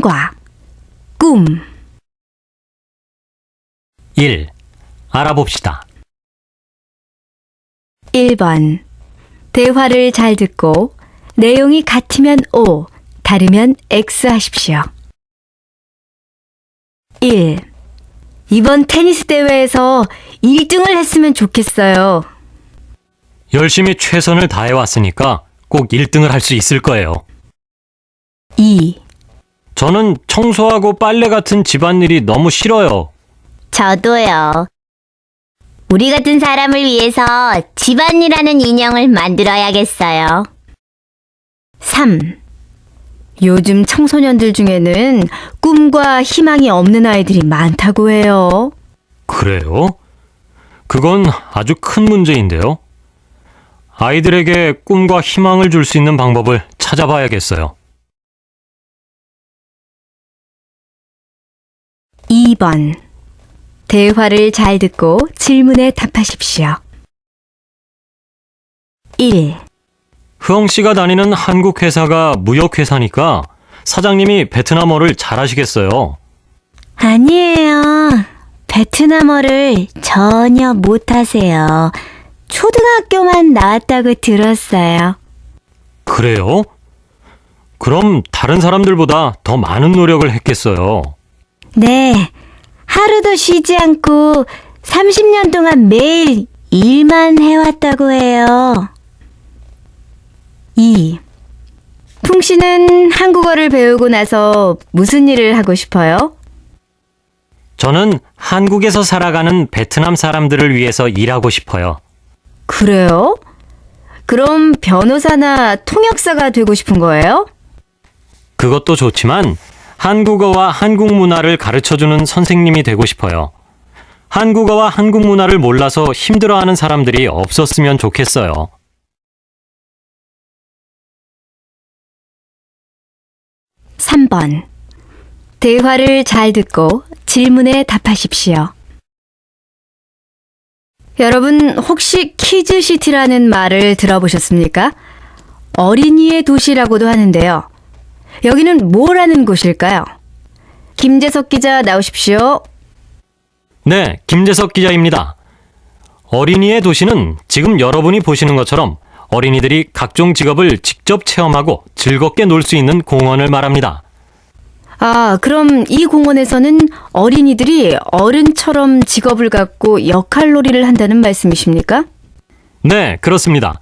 희망과 꿈. 1. 알아봅시다. 1번. 대화를 잘 듣고 내용이 같으면 O, 다르면 X 하십시오. 1. 이번 테니스 대회에서 1등을 했으면 좋겠어요. 열심히 최선을 다해왔으니까 꼭 1등을 할 수 있을 거예요. 2. 저는 청소하고 빨래 같은 집안일이 너무 싫어요. 저도요. 우리 같은 사람을 위해서 집안이라는 인형을 만들어야겠어요. 3. 요즘 청소년들 중에는 꿈과 희망이 없는 아이들이 많다고 해요. 그래요? 그건 아주 큰 문제인데요. 아이들에게 꿈과 희망을 줄 수 있는 방법을 찾아봐야겠어요. 2번. 대화를 잘 듣고 질문에 답하십시오. 1. 흐엉 씨가 다니는 한국 회사가 무역 회사니까 사장님이 베트남어를 잘하시겠어요. 아니에요. 베트남어를 전혀 못하세요. 초등학교만 나왔다고 들었어요. 그래요? 그럼 다른 사람들보다 더 많은 노력을 했겠어요. 네. 하루도 쉬지 않고 30년 동안 매일 일만 해왔다고 해요. 2. 풍 씨는 한국어를 배우고 나서 무슨 일을 하고 싶어요? 저는 한국에서 살아가는 베트남 사람들을 위해서 일하고 싶어요. 그래요? 그럼 변호사나 통역사가 되고 싶은 거예요? 그것도 좋지만 한국어와 한국 문화를 가르쳐주는 선생님이 되고 싶어요. 한국어와 한국 문화를 몰라서 힘들어하는 사람들이 없었으면 좋겠어요. 3번. 대화를 잘 듣고 질문에 답하십시오. 여러분, 혹시 키즈시티라는 말을 들어보셨습니까? 어린이의 도시라고도 하는데요. 여기는 뭘 하는 곳일까요? 김재석 기자 나오십시오. 네, 김재석 기자입니다. 어린이의 도시는 지금 여러분이 보시는 것처럼 어린이들이 각종 직업을 직접 체험하고 즐겁게 놀 수 있는 공원을 말합니다. 아, 그럼 이 공원에서는 어린이들이 어른처럼 직업을 갖고 역할놀이를 한다는 말씀이십니까? 네, 그렇습니다.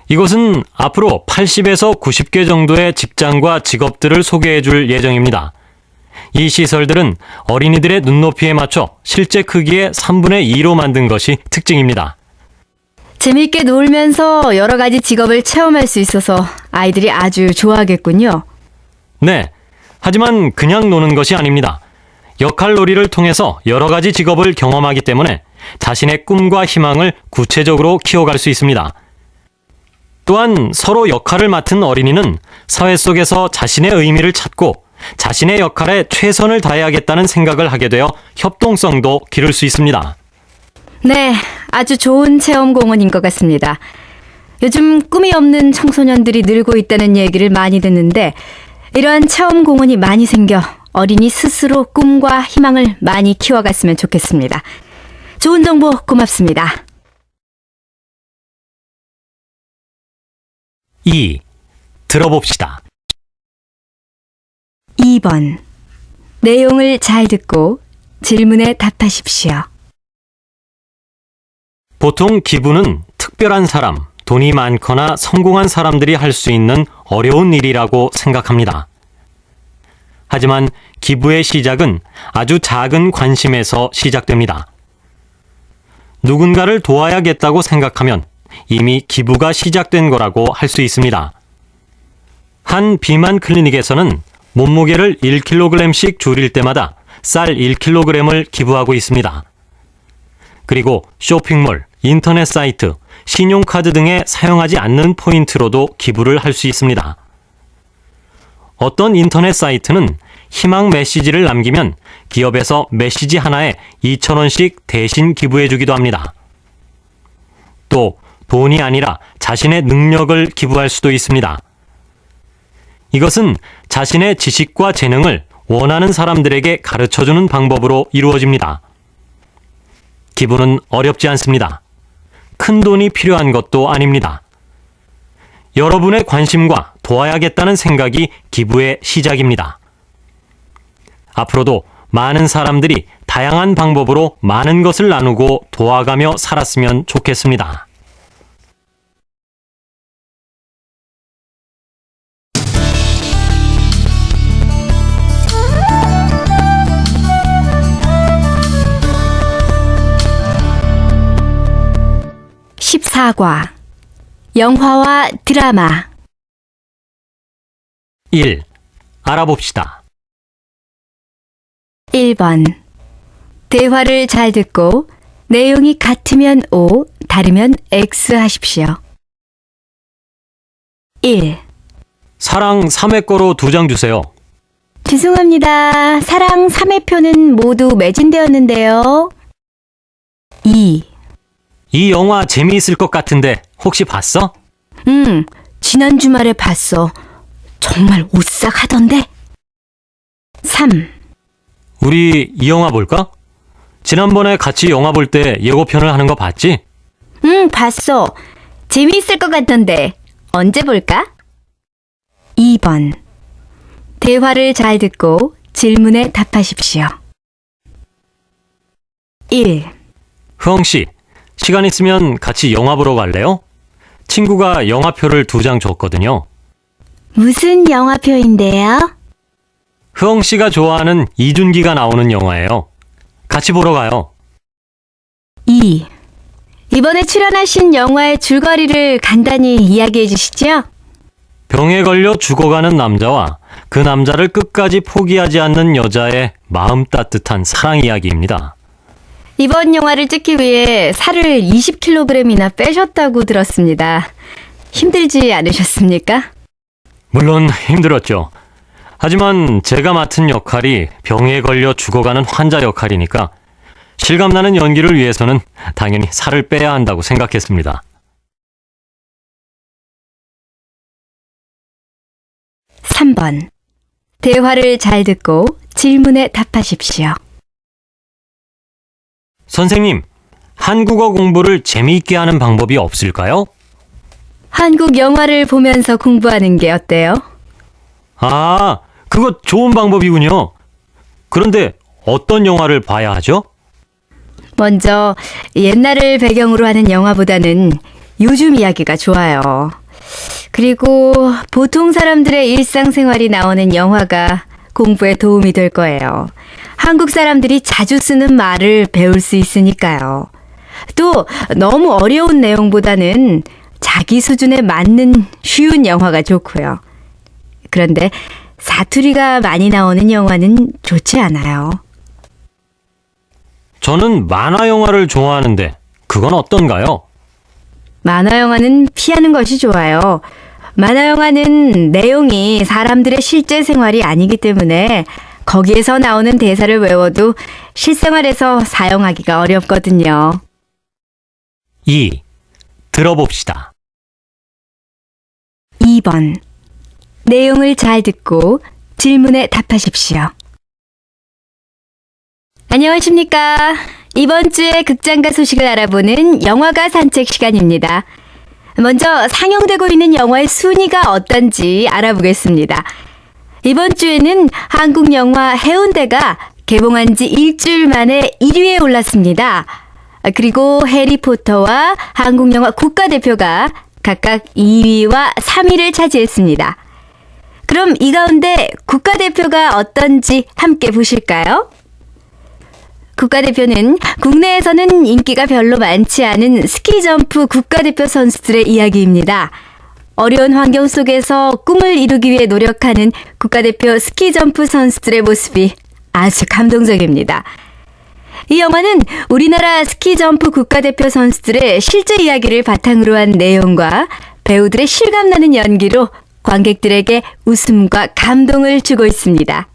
이곳은 앞으로 80에서 90개 정도의 직장과 직업들을 소개해 줄 예정입니다. 이 시설들은 어린이들의 눈높이에 맞춰 실제 크기의 3분의 2로 만든 것이 특징입니다. 재미있게 놀면서 여러 가지 직업을 체험할 수 있어서 아이들이 아주 좋아하겠군요. 네, 하지만 그냥 노는 것이 아닙니다. 역할놀이를 통해서 여러 가지 직업을 경험하기 때문에 자신의 꿈과 희망을 구체적으로 키워갈 수 있습니다. 또한 서로 역할을 맡은 어린이는 사회 속에서 자신의 의미를 찾고 자신의 역할에 최선을 다해야겠다는 생각을 하게 되어 협동성도 기를 수 있습니다. 네, 아주 좋은 체험 공원인 것 같습니다. 요즘 꿈이 없는 청소년들이 늘고 있다는 얘기를 많이 듣는데 이러한 체험 공원이 많이 생겨 어린이 스스로 꿈과 희망을 많이 키워갔으면 좋겠습니다. 좋은 정보 고맙습니다. 2. 들어봅시다. 2번. 내용을 잘 듣고 질문에 답하십시오. 보통 기부는 특별한 사람, 돈이 많거나 성공한 사람들이 할 수 있는 어려운 일이라고 생각합니다. 하지만 기부의 시작은 아주 작은 관심에서 시작됩니다. 누군가를 도와야겠다고 생각하면 이미 기부가 시작된 거라고 할 수 있습니다. 한 비만 클리닉에서는 몸무게를 1kg씩 줄일 때마다 쌀 1kg을 기부하고 있습니다. 그리고 쇼핑몰, 인터넷 사이트, 신용카드 등에 사용하지 않는 포인트로도 기부를 할 수 있습니다. 어떤 인터넷 사이트는 희망 메시지를 남기면 기업에서 메시지 하나에 2,000원씩 대신 기부해 주기도 합니다. 또 돈이 아니라 자신의 능력을 기부할 수도 있습니다. 이것은 자신의 지식과 재능을 원하는 사람들에게 가르쳐주는 방법으로 이루어집니다. 기부는 어렵지 않습니다. 큰 돈이 필요한 것도 아닙니다. 여러분의 관심과 도와야겠다는 생각이 기부의 시작입니다. 앞으로도 많은 사람들이 다양한 방법으로 많은 것을 나누고 도와가며 살았으면 좋겠습니다. (14과) 영화와 드라마. 1. 알아봅시다. 1번. 대화를 잘 듣고 내용이 같으면 O, 다르면 X 하십시오. 1. 사랑 3회 거로 2장 주세요. 죄송합니다. 사랑 3회표는 모두 매진되었는데요. 2. 이 영화 재미있을 것 같은데 혹시 봤어? 지난 주말에 봤어. 정말 오싹하던데. 3. 우리 이 영화 볼까? 지난번에 같이 영화 볼 때 예고편을 하는 거 봤지? 봤어. 재미있을 것 같던데. 언제 볼까? 2번. 대화를 잘 듣고 질문에 답하십시오. 1. 흐엉 씨, 시간 있으면 같이 영화 보러 갈래요? 친구가 영화표를 2장 줬거든요. 무슨 영화표인데요? 흐엉 씨가 좋아하는 이준기가 나오는 영화예요. 같이 보러 가요. 2. 이번에 출연하신 영화의 줄거리를 간단히 이야기해 주시죠. 병에 걸려 죽어가는 남자와 그 남자를 끝까지 포기하지 않는 여자의 마음 따뜻한 사랑 이야기입니다. 이번 영화를 찍기 위해 살을 20kg이나 빼셨다고 들었습니다. 힘들지 않으셨습니까? 물론 힘들었죠. 하지만 제가 맡은 역할이 병에 걸려 죽어가는 환자 역할이니까 실감나는 연기를 위해서는 당연히 살을 빼야 한다고 생각했습니다. 3번. 대화를 잘 듣고 질문에 답하십시오. 선생님, 한국어 공부를 재미있게 하는 방법이 없을까요? 한국 영화를 보면서 공부하는 게 어때요? 아, 그거 좋은 방법이군요. 그런데 어떤 영화를 봐야 하죠? 먼저 옛날을 배경으로 하는 영화보다는 요즘 이야기가 좋아요. 그리고 보통 사람들의 일상생활이 나오는 영화가 공부에 도움이 될 거예요. 한국 사람들이 자주 쓰는 말을 배울 수 있으니까요. 또 너무 어려운 내용보다는 자기 수준에 맞는 쉬운 영화가 좋고요. 그런데 사투리가 많이 나오는 영화는 좋지 않아요. 저는 만화 영화를 좋아하는데 그건 어떤가요? 만화 영화는 피하는 것이 좋아요. 만화 영화는 내용이 사람들의 실제 생활이 아니기 때문에 거기에서 나오는 대사를 외워도 실생활에서 사용하기가 어렵거든요. 2. 들어봅시다. 2번. 내용을 잘 듣고 질문에 답하십시오. 안녕하십니까. 이번 주에 극장가 소식을 알아보는 영화가 산책 시간입니다. 먼저 상영되고 있는 영화의 순위가 어떤지 알아보겠습니다. 이번 주에는 한국 영화 해운대가 개봉한 지 일주일 만에 1위에 올랐습니다. 그리고 해리포터와 한국 영화 국가대표가 각각 2위와 3위를 차지했습니다. 그럼 이 가운데 국가대표가 어떤지 함께 보실까요? 국가대표는 국내에서는 인기가 별로 많지 않은 스키점프 국가대표 선수들의 이야기입니다. 어려운 환경 속에서 꿈을 이루기 위해 노력하는 국가대표 스키점프 선수들의 모습이 아주 감동적입니다. 이 영화는 우리나라 스키점프 국가대표 선수들의 실제 이야기를 바탕으로 한 내용과 배우들의 실감나는 연기로 관객들에게 웃음과 감동을 주고 있습니다.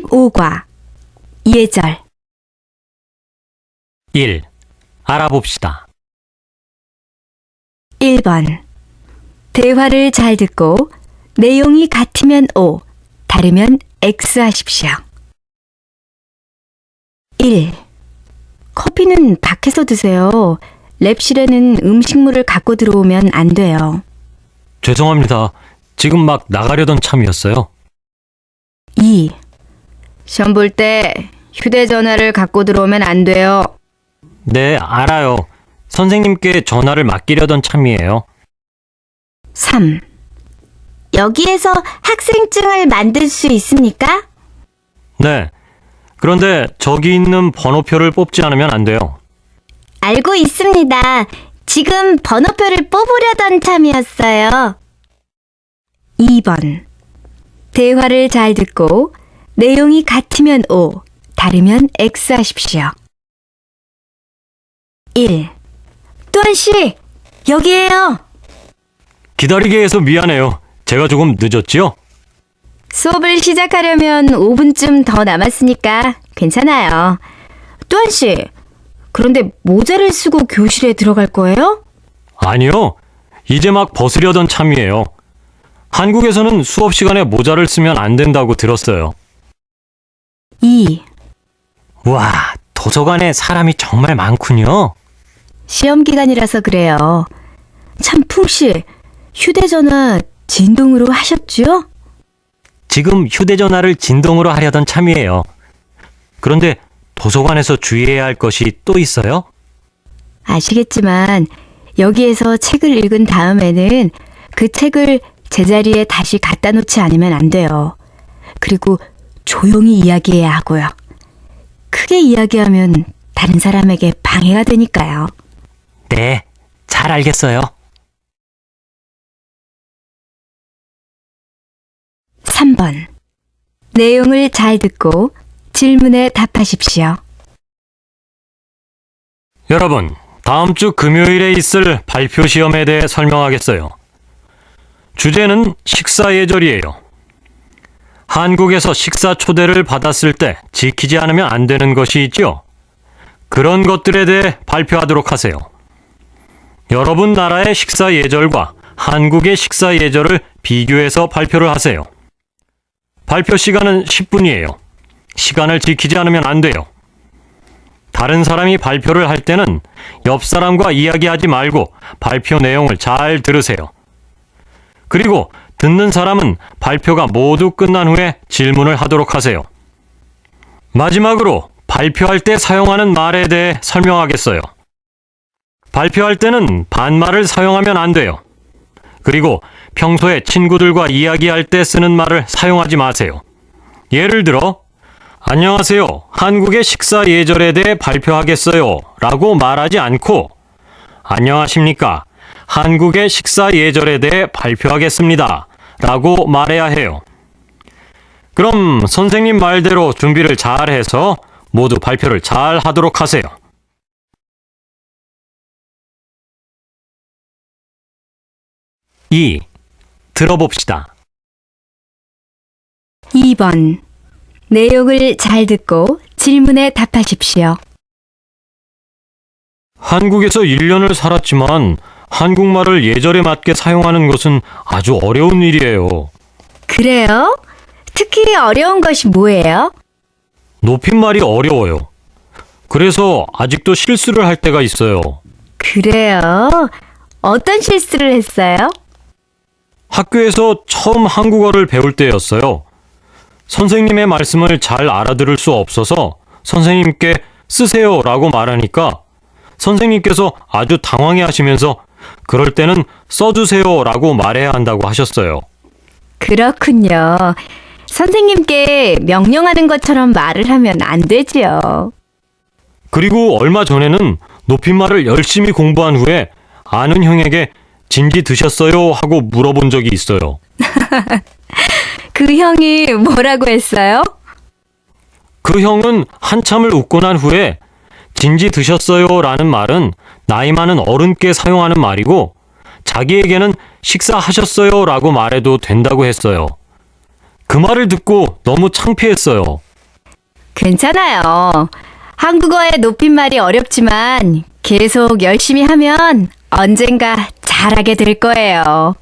35과 예절. 1. 알아봅시다. 1번. 대화를 잘 듣고 내용이 같으면 O, 다르면 X 하십시오. 1. 커피는 밖에서 드세요. 랩실에는 음식물을 갖고 들어오면 안 돼요. 죄송합니다. 지금 막 나가려던 참이었어요. 2. 시험 볼 때 휴대전화를 갖고 들어오면 안 돼요. 네, 알아요. 선생님께 전화를 맡기려던 참이에요. 3. 여기에서 학생증을 만들 수 있습니까? 네. 그런데 저기 있는 번호표를 뽑지 않으면 안 돼요. 알고 있습니다. 지금 번호표를 뽑으려던 참이었어요. 2번. 대화를 잘 듣고 내용이 같으면 O, 다르면 X 하십시오. 1. 또한 씨, 여기에요. 기다리게 해서 미안해요. 제가 조금 늦었지요? 수업을 시작하려면 5분쯤 더 남았으니까 괜찮아요. 또한 씨, 그런데 모자를 쓰고 교실에 들어갈 거예요? 아니요. 이제 막 벗으려던 참이에요. 한국에서는 수업 시간에 모자를 쓰면 안 된다고 들었어요. 2. 와, 도서관에 사람이 정말 많군요. 시험 기간이라서 그래요. 참 풍씨, 휴대전화 진동으로 하셨죠? 지금 휴대전화를 진동으로 하려던 참이에요. 그런데 도서관에서 주의해야 할 것이 또 있어요? 아시겠지만 여기에서 책을 읽은 다음에는 그 책을 제자리에 다시 갖다 놓지 않으면 안 돼요. 그리고 조용히 이야기해야 하고요. 크게 이야기하면 다른 사람에게 방해가 되니까요. 네, 잘 알겠어요. 3번. 내용을 잘 듣고 질문에 답하십시오. 여러분, 다음 주 금요일에 있을 발표 시험에 대해 설명하겠어요. 주제는 식사 예절이에요. 한국에서 식사 초대를 받았을 때 지키지 않으면 안 되는 것이 있죠. 그런 것들에 대해 발표하도록 하세요. 여러분 나라의 식사 예절과 한국의 식사 예절을 비교해서 발표를 하세요. 발표 시간은 10분이에요. 시간을 지키지 않으면 안 돼요. 다른 사람이 발표를 할 때는 옆 사람과 이야기하지 말고 발표 내용을 잘 들으세요. 그리고 듣는 사람은 발표가 모두 끝난 후에 질문을 하도록 하세요. 마지막으로 발표할 때 사용하는 말에 대해 설명하겠어요. 발표할 때는 반말을 사용하면 안 돼요. 그리고 평소에 친구들과 이야기할 때 쓰는 말을 사용하지 마세요. 예를 들어, 안녕하세요. 한국의 식사 예절에 대해 발표하겠어요. 라고 말하지 않고, 안녕하십니까. 한국의 식사 예절에 대해 발표하겠습니다. 라고 말해야 해요. 그럼 선생님 말대로 준비를 잘 해서 모두 발표를 잘 하도록 하세요. 2. 들어봅시다. 2번. 내용을 잘 듣고 질문에 답하십시오. 한국에서 1년을 살았지만 한국말을 예절에 맞게 사용하는 것은 아주 어려운 일이에요. 그래요? 특히 어려운 것이 뭐예요? 높임말이 어려워요. 그래서 아직도 실수를 할 때가 있어요. 그래요? 어떤 실수를 했어요? 학교에서 처음 한국어를 배울 때였어요. 선생님의 말씀을 잘 알아들을 수 없어서 선생님께 쓰세요라고 말하니까 선생님께서 아주 당황해 하시면서 그럴 때는 써주세요라고 말해야 한다고 하셨어요. 그렇군요. 선생님께 명령하는 것처럼 말을 하면 안 되지요. 그리고 얼마 전에는 높임말을 열심히 공부한 후에 아는 형에게 진지 드셨어요? 하고 물어본 적이 있어요. 그 형이 뭐라고 했어요? 그 형은 한참을 웃고 난 후에 진지 드셨어요? 라는 말은 나이 많은 어른께 사용하는 말이고 자기에게는 식사하셨어요? 라고 말해도 된다고 했어요. 그 말을 듣고 너무 창피했어요. 괜찮아요. 한국어의 높임말이 어렵지만 계속 열심히 하면 언젠가 잘하게 될 거예요.